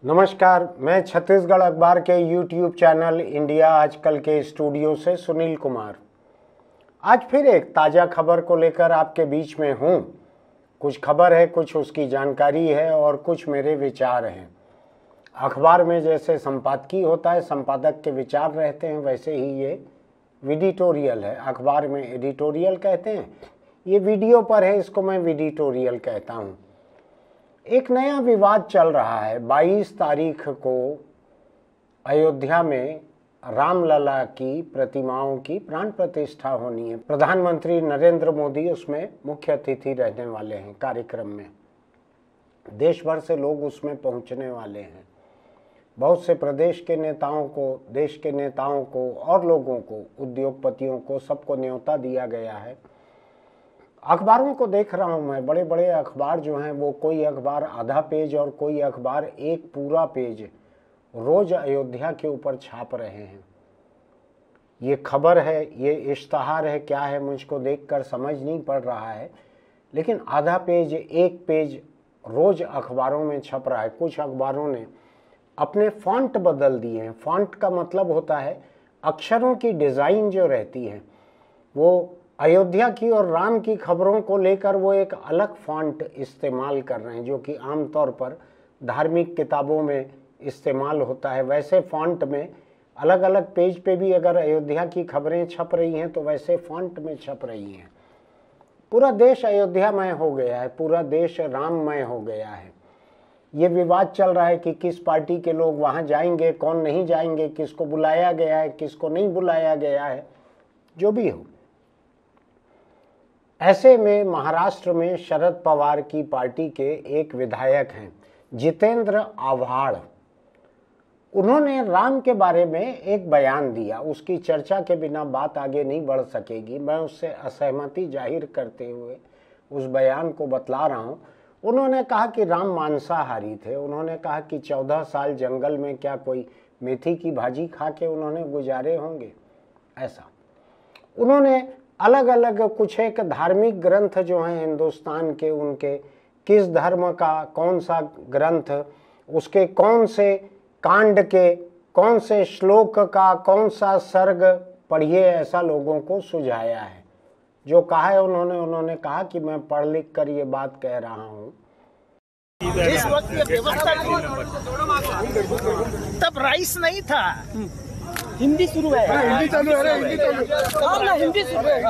नमस्कार, मैं छत्तीसगढ़ अखबार के YouTube चैनल इंडिया आजकल के स्टूडियो से सुनील कुमार आज फिर एक ताज़ा खबर को लेकर आपके बीच में हूँ। कुछ खबर है, कुछ उसकी जानकारी है और कुछ मेरे विचार हैं। अखबार में जैसे संपादकीय होता है, संपादक के विचार रहते हैं, वैसे ही ये विडिटोरियल है। अखबार में एडिटोरियल कहते हैं, ये वीडियो पर है, इसको मैं विडिटोरियल कहता हूँ। एक नया विवाद चल रहा है। 22 तारीख को अयोध्या में रामलला की प्रतिमाओं की प्राण प्रतिष्ठा होनी है। प्रधानमंत्री नरेंद्र मोदी उसमें मुख्य अतिथि रहने वाले हैं। कार्यक्रम में देश भर से लोग उसमें पहुंचने वाले हैं। बहुत से प्रदेश के नेताओं को, देश के नेताओं को और लोगों को, उद्योगपतियों को, सबको न्योता दिया गया है। अखबारों को देख रहा हूँ मैं, बड़े बड़े अखबार जो हैं वो कोई अखबार आधा पेज और कोई अखबार एक पूरा पेज रोज अयोध्या के ऊपर छाप रहे हैं। ये खबर है, ये इश्तहार है, क्या है मुझको देखकर समझ नहीं पड़ रहा है, लेकिन आधा पेज, एक पेज रोज अखबारों में छप रहा है। कुछ अखबारों ने अपने फॉन्ट बदल दिए हैं। फॉन्ट का मतलब होता है अक्षरों की डिज़ाइन जो रहती है, वो अयोध्या की और राम की खबरों को लेकर वो एक अलग फॉन्ट इस्तेमाल कर रहे हैं, जो कि आमतौर पर धार्मिक किताबों में इस्तेमाल होता है। वैसे फॉन्ट में अलग अलग पेज पे भी अगर अयोध्या की खबरें छप रही हैं तो वैसे फॉन्ट में छप रही हैं। पूरा देश अयोध्यामय हो गया है, पूरा देश राममय हो गया है। ये विवाद चल रहा है कि किस पार्टी के लोग वहाँ जाएंगे, कौन नहीं जाएंगे, किसको बुलाया गया है, किसको नहीं बुलाया गया है। जो भी हो, ऐसे में महाराष्ट्र में शरद पवार की पार्टी के एक विधायक हैं जितेंद्र आव्हाड। उन्होंने राम के बारे में एक बयान दिया। उसकी चर्चा के बिना बात आगे नहीं बढ़ सकेगी। मैं उससे असहमति जाहिर करते हुए उस बयान को बतला रहा हूँ। उन्होंने कहा कि राम मांसाहारी थे। उन्होंने कहा कि 14 साल जंगल में क्या कोई मेथी की भाजी खा के उन्होंने गुजारे होंगे, ऐसा। उन्होंने अलग अलग कुछ एक धार्मिक ग्रंथ जो हैं हिंदुस्तान के, उनके किस धर्म का कौन सा ग्रंथ, उसके कौन से कांड के कौन से श्लोक का कौन सा सर्ग पढ़िए, ऐसा लोगों को सुझाया है। जो कहा है उन्होंने कहा कि मैं पढ़ लिख कर ये बात कह रहा हूँ। इस वक्त ये व्यवस्था तब राइस नहीं था। हिंदी शुरू है, हिंदी चालू है, हिंदी चालू है, हिंदी शुरू है,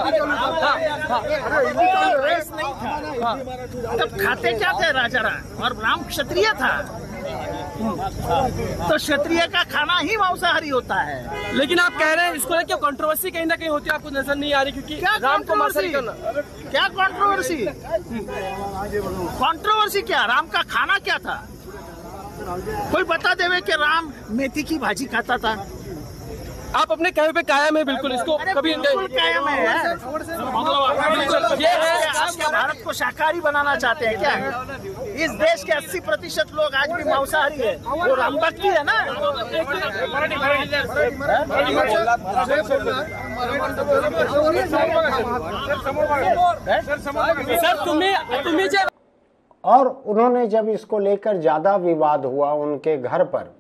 राइस नहीं था। तब खाते क्या थे राजा राम, और राम क्षत्रिय था, तो क्षत्रिय का खाना ही मांसाहारी होता है। लेकिन आप कह रहे हैं इसको लेकर कंट्रोवर्सी कहीं ना कहीं होती है, आपको नजर नहीं आ रही? क्योंकि राम को मांसाहारी करना, क्या कंट्रोवर्सी? कंट्रोवर्सी क्या? राम का खाना क्या था? कोई बता देवे कि राम मेथी की भाजी खाता था। आप अपने कहे पे कायम है बिल्कुल, इसको कभी बिल्कुल कायम है। ये है, आप क्या भारत को शाकाहारी बनाना चाहते हैं क्या? इस देश के 80% लोग आज भी मांसाहारी है। वो राम भक्ति है ना। सर तुम्हें जब, और उन्होंने जब इसको लेकर ज़्यादा विवाद हुआ, उनके घर पर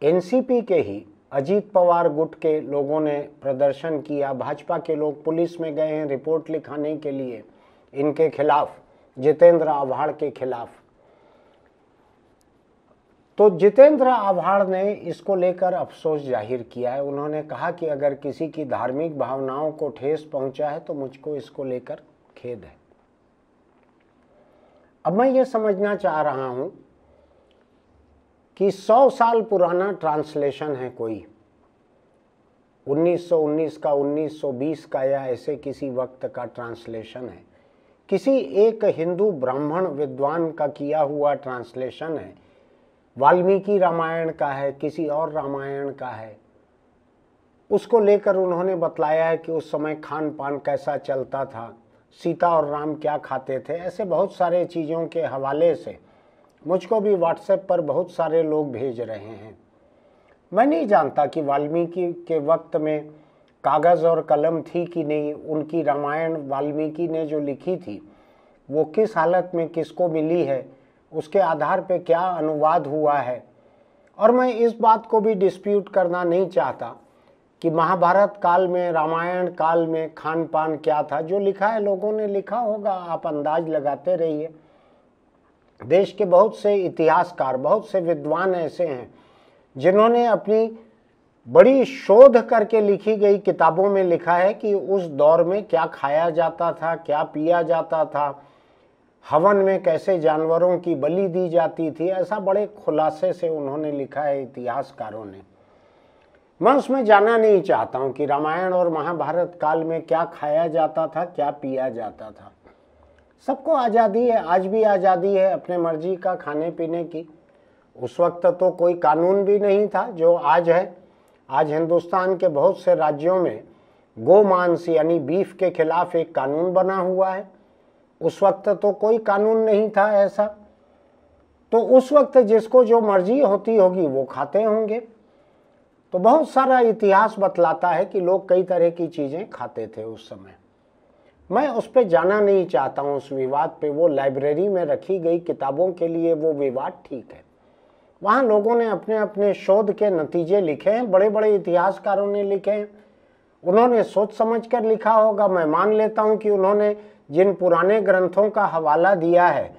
एनसीपी के ही अजीत पवार गुट के लोगों ने प्रदर्शन किया। भाजपा के लोग पुलिस में गए हैं रिपोर्ट लिखाने के लिए इनके खिलाफ, जितेंद्र आव्हाड के खिलाफ। तो जितेंद्र आव्हाड ने इसको लेकर अफसोस जाहिर किया है। उन्होंने कहा कि अगर किसी की धार्मिक भावनाओं को ठेस पहुंचा है तो मुझको इसको लेकर खेद है। अब मैं ये समझना चाह रहा हूं कि 100 साल पुराना ट्रांसलेशन है कोई, 1919 का, 1920 का, या ऐसे किसी वक्त का ट्रांसलेशन है। किसी एक हिंदू ब्राह्मण विद्वान का किया हुआ ट्रांसलेशन है। वाल्मीकि रामायण का है, किसी और रामायण का है। उसको लेकर उन्होंने बतलाया है कि उस समय खान पान कैसा चलता था, सीता और राम क्या खाते थे। ऐसे बहुत सारे चीज़ों के हवाले से मुझको भी व्हाट्सएप पर बहुत सारे लोग भेज रहे हैं। मैं नहीं जानता कि वाल्मीकि के वक्त में कागज़ और कलम थी कि नहीं। उनकी रामायण वाल्मीकि ने जो लिखी थी वो किस हालत में किसको मिली है उसके आधार पे क्या अनुवाद हुआ है। और मैं इस बात को भी डिस्प्यूट करना नहीं चाहता कि महाभारत काल में, रामायण काल में खान पान क्या था। जो लिखा है लोगों ने लिखा होगा, आप अंदाज लगाते रहिए। देश के बहुत से इतिहासकार, बहुत से विद्वान ऐसे हैं जिन्होंने अपनी बड़ी शोध करके लिखी गई किताबों में लिखा है कि उस दौर में क्या खाया जाता था, क्या पिया जाता था, हवन में कैसे जानवरों की बलि दी जाती थी। ऐसा बड़े खुलासे से उन्होंने लिखा है इतिहासकारों ने। मैं उसमें जाना नहीं चाहता हूं कि रामायण और महाभारत काल में क्या खाया जाता था, क्या पिया जाता था। सबको आज़ादी है, आज भी आज़ादी है अपने मर्जी का खाने पीने की। उस वक्त तो कोई कानून भी नहीं था जो आज है। आज हिंदुस्तान के बहुत से राज्यों में गोमांस यानी बीफ के खिलाफ एक कानून बना हुआ है। उस वक्त तो कोई कानून नहीं था ऐसा। तो उस वक्त जिसको जो मर्जी होती होगी वो खाते होंगे। तो बहुत सारा इतिहास बतलाता है कि लोग कई तरह की चीज़ें खाते थे उस समय। मैं उस पर जाना नहीं चाहता हूँ, उस विवाद पे। वो लाइब्रेरी में रखी गई किताबों के लिए वो विवाद ठीक है। वहाँ लोगों ने अपने अपने शोध के नतीजे लिखे हैं, बड़े बड़े इतिहासकारों ने लिखे हैं। उन्होंने सोच समझ कर लिखा होगा। मैं मान लेता हूँ कि उन्होंने जिन पुराने ग्रंथों का हवाला दिया है,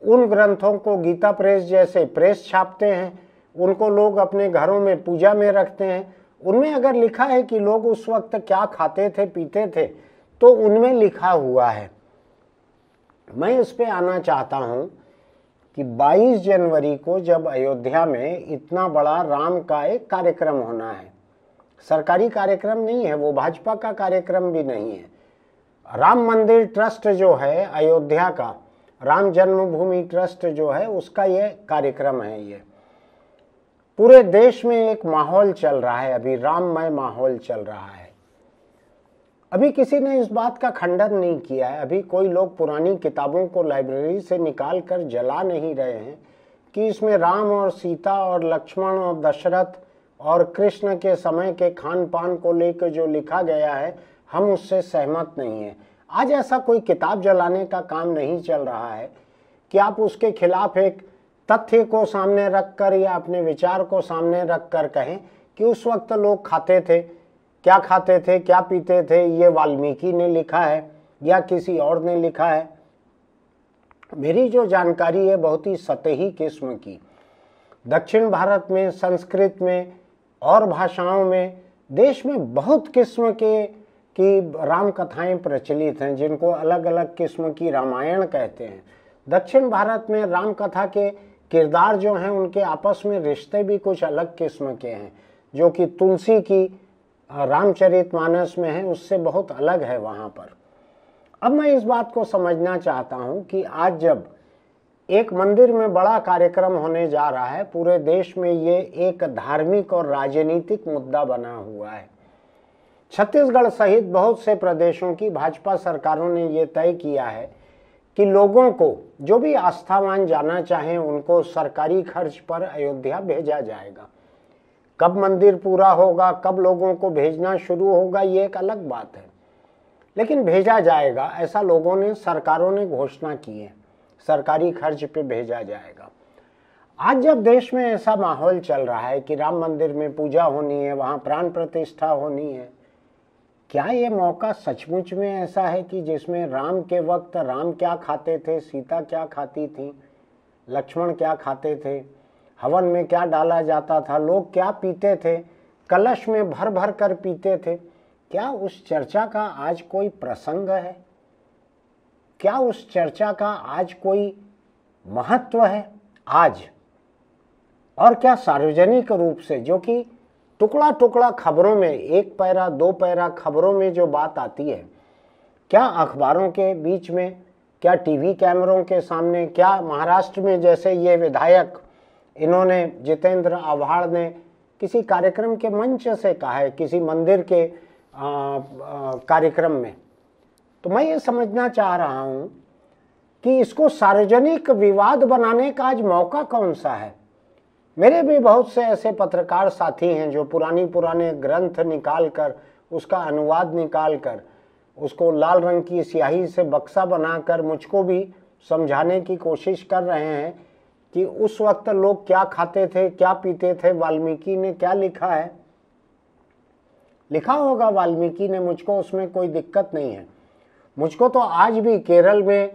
उन ग्रंथों को गीता प्रेस जैसे प्रेस छापते हैं, उनको लोग अपने घरों में पूजा में रखते हैं। उनमें अगर लिखा है कि लोग उस वक्त क्या खाते थे, पीते थे, तो उनमें लिखा हुआ है। मैं इस पे आना चाहता हूं कि 22 जनवरी को जब अयोध्या में इतना बड़ा राम का एक कार्यक्रम होना है, सरकारी कार्यक्रम नहीं है, वो भाजपा का कार्यक्रम भी नहीं है। राम मंदिर ट्रस्ट जो है अयोध्या का, राम जन्मभूमि ट्रस्ट जो है, उसका ये कार्यक्रम है। ये पूरे देश में एक माहौल चल रहा है, अभी राममय माहौल चल रहा है। अभी किसी ने इस बात का खंडन नहीं किया है। अभी कोई लोग पुरानी किताबों को लाइब्रेरी से निकाल कर जला नहीं रहे हैं कि इसमें राम और सीता और लक्ष्मण और दशरथ और कृष्ण के समय के खान पान को लेकर जो लिखा गया है, हम उससे सहमत नहीं हैं। आज ऐसा कोई किताब जलाने का काम नहीं चल रहा है कि आप उसके खिलाफ एक तथ्य को सामने रखकर या अपने विचार को सामने रखकर कहें कि उस वक्त लोग खाते थे, क्या खाते थे, क्या पीते थे, ये वाल्मीकि ने लिखा है या किसी और ने लिखा है। मेरी जो जानकारी है बहुत ही सतही किस्म की। दक्षिण भारत में, संस्कृत में और भाषाओं में, देश में बहुत किस्म की राम कथाएं प्रचलित हैं, जिनको अलग अलग किस्म की रामायण कहते हैं। दक्षिण भारत में राम कथा के किरदार जो हैं उनके आपस में रिश्ते भी कुछ अलग किस्म के हैं, जो कि तुलसी की रामचरितमानस में है, उससे बहुत अलग है वहाँ पर। अब मैं इस बात को समझना चाहता हूँ कि आज जब एक मंदिर में बड़ा कार्यक्रम होने जा रहा है, पूरे देश में ये एक धार्मिक और राजनीतिक मुद्दा बना हुआ है। छत्तीसगढ़ सहित बहुत से प्रदेशों की भाजपा सरकारों ने ये तय किया है कि लोगों को जो भी आस्थावान जाना चाहें उनको सरकारी खर्च पर अयोध्या भेजा जाएगा। कब मंदिर पूरा होगा, कब लोगों को भेजना शुरू होगा, ये एक अलग बात है, लेकिन भेजा जाएगा। ऐसा लोगों ने, सरकारों ने घोषणा की है, सरकारी खर्च पे भेजा जाएगा। आज जब देश में ऐसा माहौल चल रहा है कि राम मंदिर में पूजा होनी है, वहाँ प्राण प्रतिष्ठा होनी है, क्या ये मौका सचमुच में ऐसा है कि जिसमें राम के वक्त राम क्या खाते थे, सीता क्या खाती थी, लक्ष्मण क्या खाते थे, हवन में क्या डाला जाता था, लोग क्या पीते थे, कलश में भर भर कर पीते थे, क्या उस चर्चा का आज कोई प्रसंग है? क्या उस चर्चा का आज कोई महत्व है आज? और क्या सार्वजनिक रूप से, जो कि टुकड़ा टुकड़ा खबरों में, एक पैरा दो पैरा खबरों में जो बात आती है, क्या अखबारों के बीच में, क्या टीवी कैमरों के सामने, क्या महाराष्ट्र में जैसे ये विधायक, इन्होंने, जितेंद्र आव्हाड ने किसी कार्यक्रम के मंच से कहा है, किसी मंदिर के कार्यक्रम में, तो मैं ये समझना चाह रहा हूँ कि इसको सार्वजनिक विवाद बनाने का आज मौका कौन सा है? मेरे भी बहुत से ऐसे पत्रकार साथी हैं जो पुराने ग्रंथ निकाल कर, उसका अनुवाद निकाल कर, उसको लाल रंग की स्याही से बक्सा बनाकर मुझको भी समझाने की कोशिश कर रहे हैं कि उस वक्त लोग क्या खाते थे, क्या पीते थे, वाल्मीकि ने क्या लिखा है। लिखा होगा वाल्मीकि ने, मुझको उसमें कोई दिक्कत नहीं है। मुझको तो आज भी केरल में,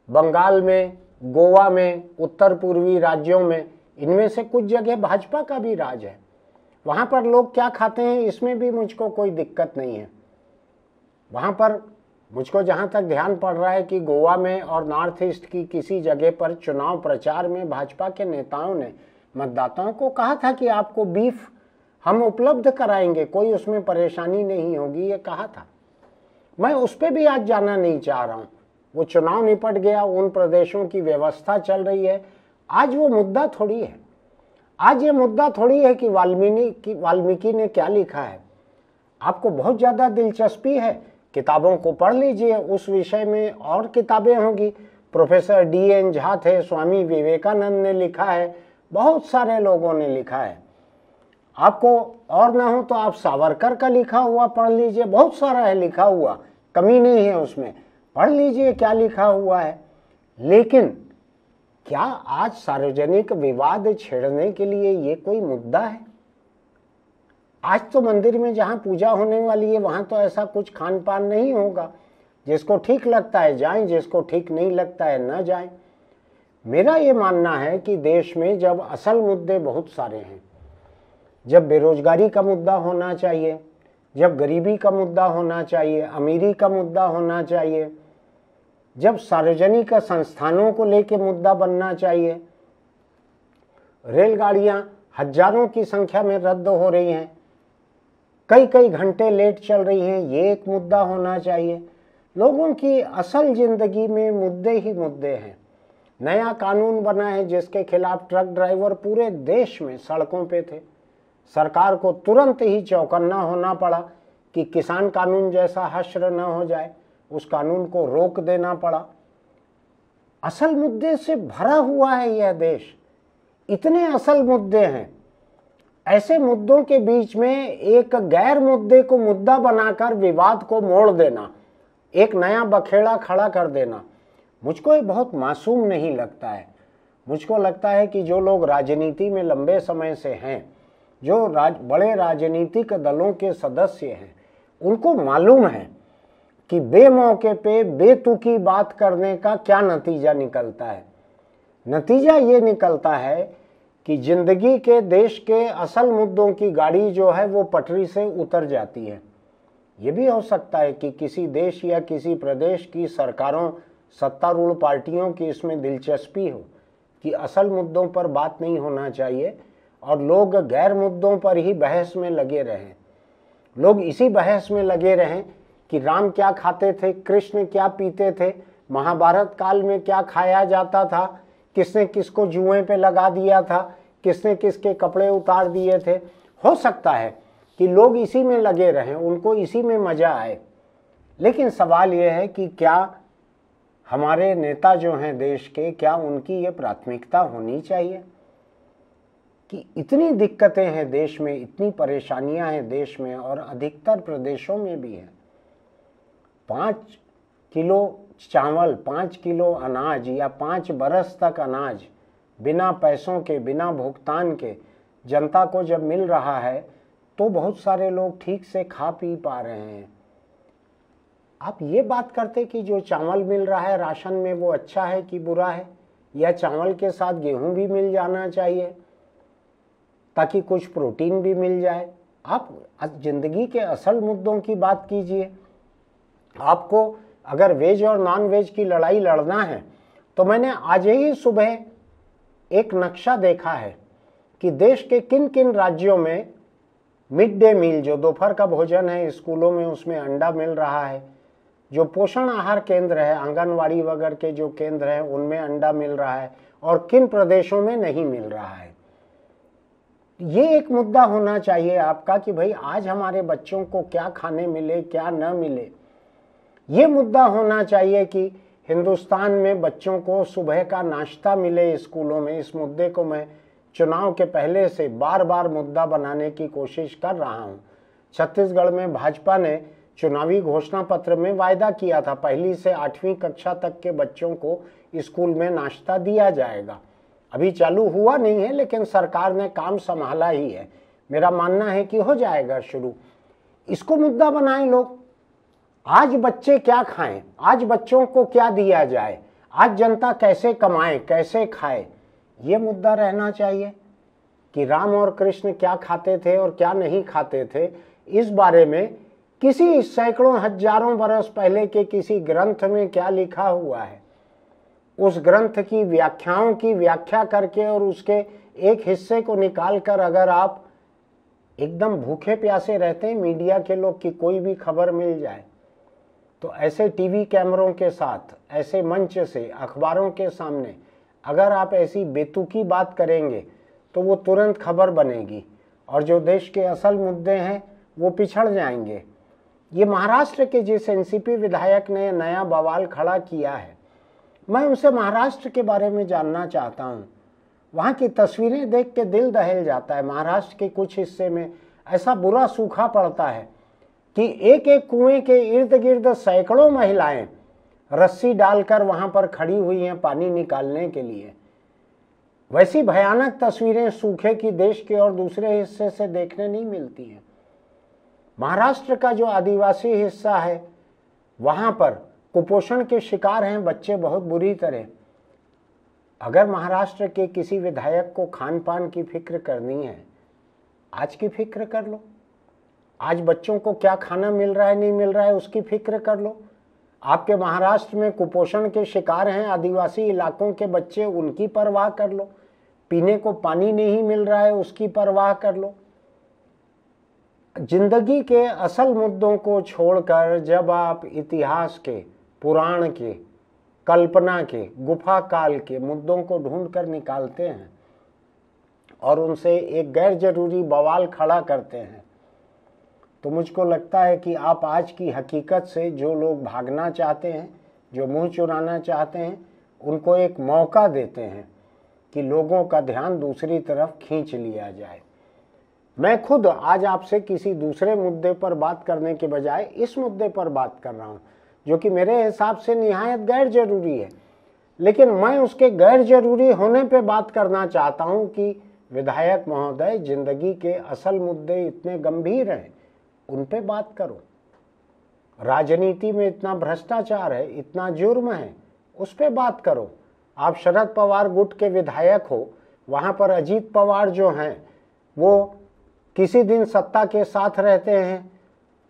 बंगाल में, गोवा में, उत्तर पूर्वी राज्यों में, इनमें से कुछ जगह भाजपा का भी राज है। वहाँ पर लोग क्या खाते हैं इसमें भी मुझको कोई दिक्कत नहीं है। वहाँ पर मुझको जहाँ तक ध्यान पड़ रहा है कि गोवा में और नॉर्थ ईस्ट की किसी जगह पर चुनाव प्रचार में भाजपा के नेताओं ने मतदाताओं को कहा था कि आपको बीफ हम उपलब्ध कराएंगे, कोई उसमें परेशानी नहीं होगी, ये कहा था। मैं उस पर भी आज जाना नहीं चाह रहा हूँ। वो चुनाव निपट गया, उन प्रदेशों की व्यवस्था चल रही है। आज वो मुद्दा थोड़ी है। आज ये मुद्दा थोड़ी है कि वाल्मीकि ने क्या लिखा है। आपको बहुत ज़्यादा दिलचस्पी है, किताबों को पढ़ लीजिए, उस विषय में और किताबें होंगी। प्रोफेसर DN झा थे, स्वामी विवेकानंद ने लिखा है, बहुत सारे लोगों ने लिखा है। आपको और ना हो तो आप सावरकर का लिखा हुआ पढ़ लीजिए, बहुत सारा है लिखा हुआ, कमी नहीं है उसमें, पढ़ लीजिए क्या लिखा हुआ है। लेकिन क्या आज सार्वजनिक विवाद छेड़ने के लिए ये कोई मुद्दा है? आज तो मंदिर में जहाँ पूजा होने वाली है वहाँ तो ऐसा कुछ खान पान नहीं होगा। जिसको ठीक लगता है जाएं, जिसको ठीक नहीं लगता है न जाएं। मेरा ये मानना है कि देश में जब असल मुद्दे बहुत सारे हैं, जब बेरोजगारी का मुद्दा होना चाहिए, जब गरीबी का मुद्दा होना चाहिए, अमीरी का मुद्दा होना चाहिए, जब सार्वजनिक संस्थानों को लेकर मुद्दा बनना चाहिए, रेलगाड़ियां हजारों की संख्या में रद्द हो रही हैं, कई कई घंटे लेट चल रही हैं, ये एक मुद्दा होना चाहिए। लोगों की असल जिंदगी में मुद्दे ही मुद्दे हैं। नया कानून बना है जिसके खिलाफ ट्रक ड्राइवर पूरे देश में सड़कों पे थे। सरकार को तुरंत ही चौकन्ना होना पड़ा कि किसान कानून जैसा हश्र न हो जाए, उस कानून को रोक देना पड़ा। असल मुद्दे से भरा हुआ है यह देश, इतने असल मुद्दे हैं। ऐसे मुद्दों के बीच में एक गैर मुद्दे को मुद्दा बनाकर विवाद को मोड़ देना, एक नया बखेड़ा खड़ा कर देना, मुझको ये बहुत मासूम नहीं लगता है। मुझको लगता है कि जो लोग राजनीति में लंबे समय से हैं, जो बड़े राजनीतिक दलों के सदस्य हैं, उनको मालूम है कि बेमौके पे बेतुकी बात करने का क्या नतीजा निकलता है। नतीजा ये निकलता है कि जिंदगी के, देश के असल मुद्दों की गाड़ी जो है वो पटरी से उतर जाती है। ये भी हो सकता है कि किसी देश या किसी प्रदेश की सरकारों, सत्तारूढ़ पार्टियों की इसमें दिलचस्पी हो कि असल मुद्दों पर बात नहीं होना चाहिए और लोग गैर मुद्दों पर ही बहस में लगे रहें। लोग इसी बहस में लगे रहें कि राम क्या खाते थे, कृष्ण क्या पीते थे, महाभारत काल में क्या खाया जाता था, किसने किसको जुएं पे लगा दिया था, किसने किसके कपड़े उतार दिए थे। हो सकता है कि लोग इसी में लगे रहें, उनको इसी में मज़ा आए। लेकिन सवाल यह है कि क्या हमारे नेता जो हैं देश के, क्या उनकी ये प्राथमिकता होनी चाहिए कि इतनी दिक्कतें हैं देश में, इतनी परेशानियां हैं देश में और अधिकतर प्रदेशों में भी हैं। 5 किलो चावल, 5 किलो अनाज या 5 बरस तक अनाज बिना पैसों के, बिना भुगतान के जनता को जब मिल रहा है तो बहुत सारे लोग ठीक से खा पी पा रहे हैं। आप ये बात करते कि जो चावल मिल रहा है राशन में वो अच्छा है कि बुरा है, या चावल के साथ गेहूं भी मिल जाना चाहिए ताकि कुछ प्रोटीन भी मिल जाए। आप जिंदगी के असल मुद्दों की बात कीजिए। आपको अगर वेज और नॉन वेज की लड़ाई लड़ना है तो मैंने आज ही सुबह एक नक्शा देखा है कि देश के किन किन राज्यों में मिड डे मील, जो दोपहर का भोजन है स्कूलों में, उसमें अंडा मिल रहा है। जो पोषण आहार केंद्र है, आंगनवाड़ी वगैरह के जो केंद्र हैं उनमें अंडा मिल रहा है और किन प्रदेशों में नहीं मिल रहा है। ये एक मुद्दा होना चाहिए आपका कि भाई आज हमारे बच्चों को क्या खाने मिले, क्या न मिले। ये मुद्दा होना चाहिए कि हिंदुस्तान में बच्चों को सुबह का नाश्ता मिले स्कूलों में। इस मुद्दे को मैं चुनाव के पहले से बार बार मुद्दा बनाने की कोशिश कर रहा हूँ। छत्तीसगढ़ में भाजपा ने चुनावी घोषणा पत्र में वायदा किया था 1ली से 8वीं कक्षा तक के बच्चों को स्कूल में नाश्ता दिया जाएगा। अभी चालू हुआ नहीं है, लेकिन सरकार ने काम संभाला ही है। मेरा मानना है कि हो जाएगा शुरू। इसको मुद्दा बनाएं लोग। आज बच्चे क्या खाएं, आज बच्चों को क्या दिया जाए, आज जनता कैसे कमाए, कैसे खाए, ये मुद्दा रहना चाहिए। कि राम और कृष्ण क्या खाते थे और क्या नहीं खाते थे, इस बारे में किसी सैकड़ों हजारों बरस पहले के किसी ग्रंथ में क्या लिखा हुआ है, उस ग्रंथ की व्याख्याओं की व्याख्या करके और उसके एक हिस्से को निकाल कर अगर आप एकदम भूखे प्यासे रहते हैं मीडिया के लोग कि कोई भी खबर मिल जाए, तो ऐसे टीवी कैमरों के साथ, ऐसे मंच से, अखबारों के सामने अगर आप ऐसी बेतुकी बात करेंगे तो वो तुरंत खबर बनेगी और जो देश के असल मुद्दे हैं वो पिछड़ जाएंगे। ये महाराष्ट्र के जिस एनसीपी विधायक ने नया बवाल खड़ा किया है, मैं उनसे महाराष्ट्र के बारे में जानना चाहता हूँ। वहाँ की तस्वीरें देख के दिल दहल जाता है। महाराष्ट्र के कुछ हिस्से में ऐसा बुरा सूखा पड़ता है कि एक एक कुएं के इर्द गिर्द सैकड़ों महिलाएं रस्सी डालकर वहाँ पर खड़ी हुई हैं पानी निकालने के लिए। वैसी भयानक तस्वीरें सूखे की देश के और दूसरे हिस्से से देखने नहीं मिलती हैं। महाराष्ट्र का जो आदिवासी हिस्सा है वहाँ पर कुपोषण के शिकार हैं बच्चे बहुत बुरी तरह। अगर महाराष्ट्र के किसी विधायक को खान पान की फिक्र करनी है, आज की फिक्र कर लो। आज बच्चों को क्या खाना मिल रहा है नहीं मिल रहा है उसकी फिक्र कर लो। आपके महाराष्ट्र में कुपोषण के शिकार हैं आदिवासी इलाकों के बच्चे, उनकी परवाह कर लो। पीने को पानी नहीं मिल रहा है उसकी परवाह कर लो। जिंदगी के असल मुद्दों को छोड़कर जब आप इतिहास के, पुराण के, कल्पना के, गुफा काल के मुद्दों को ढूंढ कर निकालते हैं और उनसे एक गैर जरूरी बवाल खड़ा करते हैं, तो मुझको लगता है कि आप आज की हकीकत से जो लोग भागना चाहते हैं, जो मुंह चुराना चाहते हैं, उनको एक मौका देते हैं कि लोगों का ध्यान दूसरी तरफ खींच लिया जाए। मैं खुद आज आपसे किसी दूसरे मुद्दे पर बात करने के बजाय इस मुद्दे पर बात कर रहा हूँ, जो कि मेरे हिसाब से निहायत गैर जरूरी है, लेकिन मैं उसके गैर जरूरी होने पे बात करना चाहता हूँ कि विधायक महोदय, जिंदगी के असल मुद्दे इतने गंभीर हैं, उन पे बात करो। राजनीति में इतना भ्रष्टाचार है, इतना जुर्म है, उस पे बात करो। आप शरद पवार गुट के विधायक हो, वहाँ पर अजीत पवार जो हैं वो किसी दिन सत्ता के साथ रहते हैं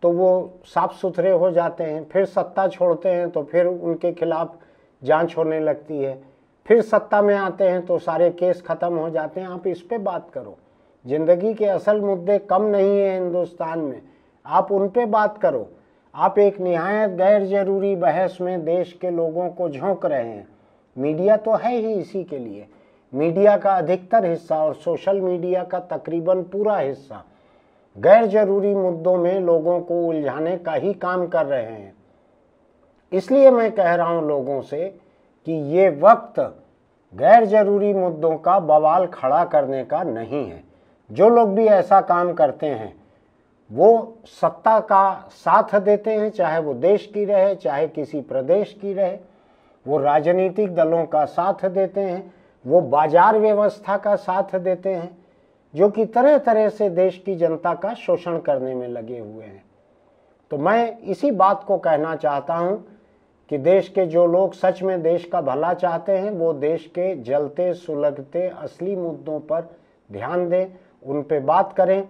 तो वो साफ सुथरे हो जाते हैं, फिर सत्ता छोड़ते हैं तो फिर उनके खिलाफ जांच होने लगती है, फिर सत्ता में आते हैं तो सारे केस खत्म हो जाते हैं। आप इस पे बात करो। जिंदगी के असल मुद्दे कम नहीं है हिंदुस्तान में, आप उन पे बात करो। आप एक निहायत गैर जरूरी बहस में देश के लोगों को झोंक रहे हैं। मीडिया तो है ही इसी के लिए। मीडिया का अधिकतर हिस्सा और सोशल मीडिया का तकरीबन पूरा हिस्सा गैर जरूरी मुद्दों में लोगों को उलझाने का ही काम कर रहे हैं। इसलिए मैं कह रहा हूं लोगों से कि ये वक्त गैर जरूरी मुद्दों का बवाल खड़ा करने का नहीं है। जो लोग भी ऐसा काम करते हैं वो सत्ता का साथ देते हैं, चाहे वो देश की रहे, चाहे किसी प्रदेश की रहे। वो राजनीतिक दलों का साथ देते हैं, वो बाजार व्यवस्था का साथ देते हैं, जो कि तरह तरह से देश की जनता का शोषण करने में लगे हुए हैं। तो मैं इसी बात को कहना चाहता हूं कि देश के जो लोग सच में देश का भला चाहते हैं, वो देश के जलते सुलगते असली मुद्दों पर ध्यान दें, उन पे बात करें।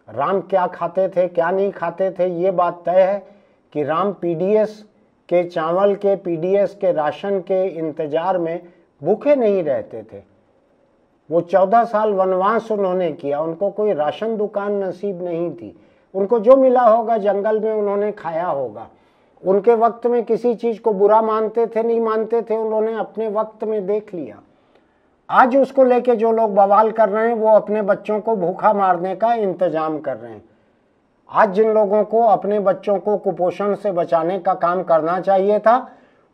राम क्या खाते थे, क्या नहीं खाते थे, ये बात तय है कि राम पीडीएस के चावल के, पीडीएस के राशन के इंतजार में भूखे नहीं रहते थे। वो 14 साल वनवास उन्होंने किया, उनको कोई राशन दुकान नसीब नहीं थी। उनको जो मिला होगा जंगल में उन्होंने खाया होगा। उनके वक्त में किसी चीज को बुरा मानते थे नहीं मानते थे, उन्होंने अपने वक्त में देख लिया। आज उसको लेके जो लोग बवाल कर रहे हैं वो अपने बच्चों को भूखा मारने का इंतजाम कर रहे हैं। आज जिन लोगों को अपने बच्चों को कुपोषण से बचाने का काम करना चाहिए था,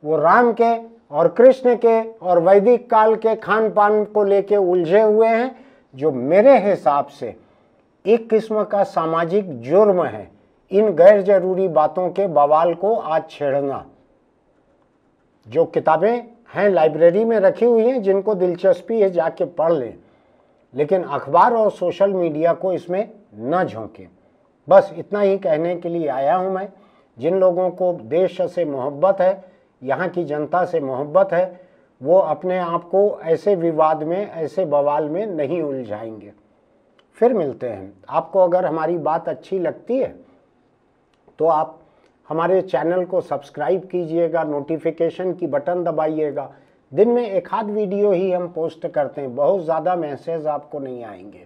वो राम के और कृष्ण के और वैदिक काल के खान पान को लेके उलझे हुए हैं, जो मेरे हिसाब से एक किस्म का सामाजिक जुर्म है। इन गैर जरूरी बातों के बवाल को आज छेड़ना। जो किताबें हैं, लाइब्रेरी में रखी हुई हैं, जिनको दिलचस्पी है जाके पढ़ लें, लेकिन अखबार और सोशल मीडिया को इसमें न झोंकें। बस इतना ही कहने के लिए आया हूं मैं। जिन लोगों को देश से मोहब्बत है, यहाँ की जनता से मोहब्बत है, वो अपने आप को ऐसे विवाद में, ऐसे बवाल में नहीं उलझाएंगे। फिर मिलते हैं। आपको अगर हमारी बात अच्छी लगती है तो आप हमारे चैनल को सब्सक्राइब कीजिएगा, नोटिफिकेशन की बटन दबाइएगा। दिन में एक आध वीडियो ही हम पोस्ट करते हैं, बहुत ज़्यादा मैसेज आपको नहीं आएंगे।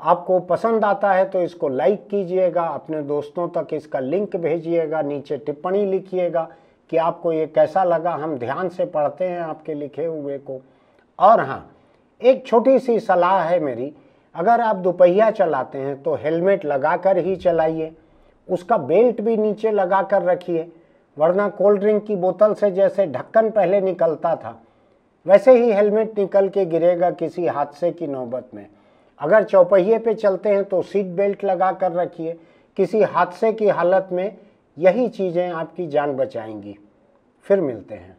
आपको पसंद आता है तो इसको लाइक कीजिएगा, अपने दोस्तों तक इसका लिंक भेजिएगा, नीचे टिप्पणी लिखिएगा कि आपको ये कैसा लगा। हम ध्यान से पढ़ते हैं आपके लिखे हुए को। और हाँ, एक छोटी सी सलाह है मेरी, अगर आप दोपहिया चलाते हैं तो हेलमेट लगा कर ही चलाइए, उसका बेल्ट भी नीचे लगा कर रखिए, वरना कोल्ड ड्रिंक की बोतल से जैसे ढक्कन पहले निकलता था वैसे ही हेलमेट निकल के गिरेगा किसी हादसे की नौबत में। अगर चौपहिए पे चलते हैं तो सीट बेल्ट लगा कर रखिए, किसी हादसे की हालत में यही चीज़ें आपकी जान बचाएंगी। फिर मिलते हैं।